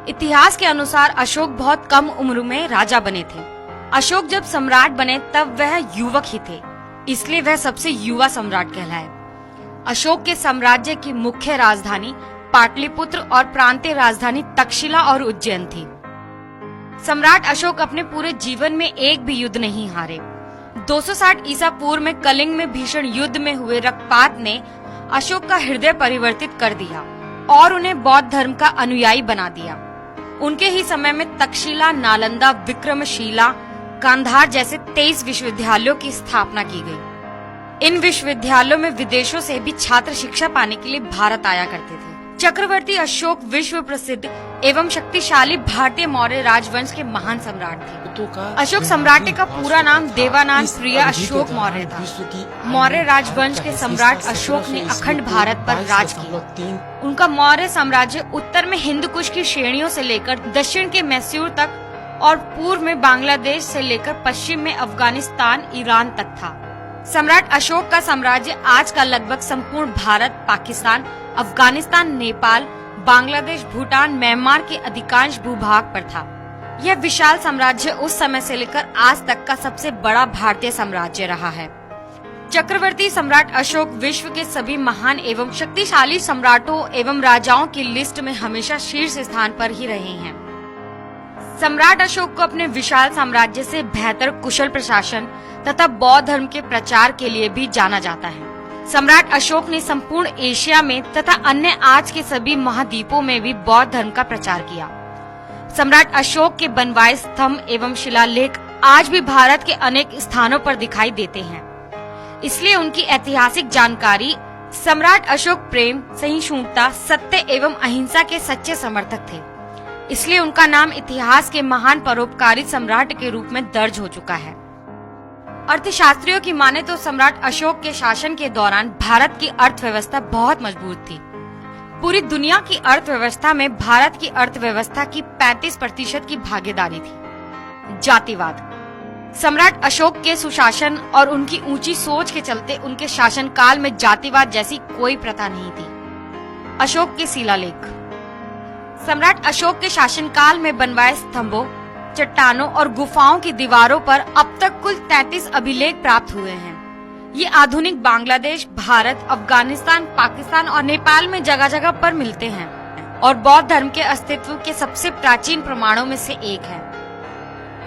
इतिहास के अनुसार अशोक बहुत कम उम्र में राजा बने थे। अशोक जब सम्राट बने तब वह युवक ही थे, इसलिए वह सबसे युवा सम्राट कहलाए। अशोक के साम्राज्य की मुख्य राजधानी पाटलिपुत्र और प्रांतीय राजधानी तक्षशिला और उज्जैन थी। सम्राट अशोक अपने पूरे जीवन में एक भी युद्ध नहीं हारे। 260 ईसा पूर्व में कलिंग में भीषण युद्ध में हुए रक्तपात ने अशोक का हृदय परिवर्तित कर दिया और उन्हें बौद्ध धर्म का अनुयायी बना दिया। उनके ही समय में तक्षशिला, नालंदा, विक्रमशिला, गांधार जैसे 23 विश्वविद्यालयों की स्थापना की गई। इन विश्वविद्यालयों में विदेशों से भी छात्र शिक्षा पाने के लिए भारत आया करते थे। चक्रवर्ती अशोक विश्व प्रसिद्ध एवं शक्तिशाली भारतीय मौर्य राजवंश के महान सम्राट थे। अशोक सम्राट का पूरा नाम देवानंद प्रिय अशोक मौर्य था। मौर्य राजवंश के सम्राट अशोक ने अखंड भारत पर राज किया। उनका मौर्य साम्राज्य उत्तर में हिंदू कुश की श्रेणियों से लेकर दक्षिण के मैसूर तक और पूर्व में बांग्लादेश से लेकर पश्चिम में अफगानिस्तान, ईरान तक था। सम्राट अशोक का साम्राज्य आज का लगभग संपूर्ण भारत, पाकिस्तान, अफगानिस्तान, नेपाल, बांग्लादेश, भूटान, म्यांमार के अधिकांश भूभाग पर था। यह विशाल साम्राज्य उस समय से लेकर आज तक का सबसे बड़ा भारतीय साम्राज्य रहा है। चक्रवर्ती सम्राट अशोक विश्व के सभी महान एवं शक्तिशाली सम्राटों एवं राजाओं की लिस्ट में हमेशा शीर्ष स्थान पर ही रहे हैं। सम्राट अशोक को अपने विशाल साम्राज्य से बेहतर कुशल प्रशासन तथा बौद्ध धर्म के प्रचार के लिए भी जाना जाता है। सम्राट अशोक ने संपूर्ण एशिया में तथा अन्य आज के सभी महाद्वीपों में भी बौद्ध धर्म का प्रचार किया। सम्राट अशोक के बनवाए स्तंभ एवं शिलालेख आज भी भारत के अनेक स्थानों पर दिखाई देते हैं। इसलिए उनकी ऐतिहासिक जानकारी सम्राट अशोक प्रेम, सहिष्णुता, सत्य एवं अहिंसा के सच्चे समर्थक थे। इसलिए उनका नाम इतिहास के महान परोपकारी सम्राट के रूप में दर्ज हो चुका है। अर्थशास्त्रियों की माने तो सम्राट अशोक के शासन के दौरान भारत की अर्थव्यवस्था बहुत मजबूत थी। पूरी दुनिया की अर्थव्यवस्था में भारत की अर्थव्यवस्था की 35% की भागीदारी थी। जातिवाद। सम्राट अशोक के सुशासन और उनकी ऊंची सोच के चलते उनके शासनकाल में जातिवाद जैसी कोई प्रथा नहीं थी। अशोक के शिलालेख। सम्राट अशोक के शासनकाल में बनवाए स्तंभों, चट्टानों और गुफाओं की दीवारों पर अब तक कुल 33 अभिलेख प्राप्त हुए हैं। ये आधुनिक बांग्लादेश, भारत, अफगानिस्तान, पाकिस्तान और नेपाल में जगह जगह पर मिलते हैं और बौद्ध धर्म के अस्तित्व के सबसे प्राचीन प्रमाणों में से एक है।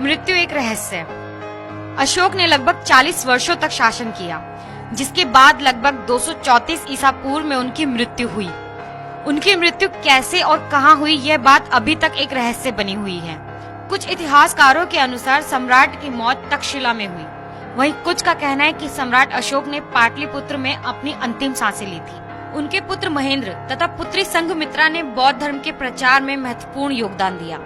मृत्यु एक रहस्य। अशोक ने लगभग 40 वर्षों तक शासन किया, जिसके बाद लगभग 234 ईसा पूर्व में उनकी मृत्यु हुई। उनकी मृत्यु कैसे और कहां हुई, यह बात अभी तक एक रहस्य बनी हुई है। कुछ इतिहासकारों के अनुसार सम्राट की मौत तक्षशिला में हुई। वहीं कुछ का कहना है कि सम्राट अशोक ने पाटलिपुत्र में अपनी अंतिम सांसें ली थी। उनके पुत्र महेंद्र तथा पुत्री संघमित्रा ने बौद्ध धर्म के प्रचार में महत्वपूर्ण योगदान दिया।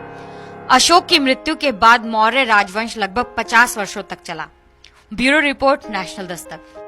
अशोक की मृत्यु के बाद मौर्य राजवंश लगभग 50 वर्षों तक चला। Bureau report, national Dastak.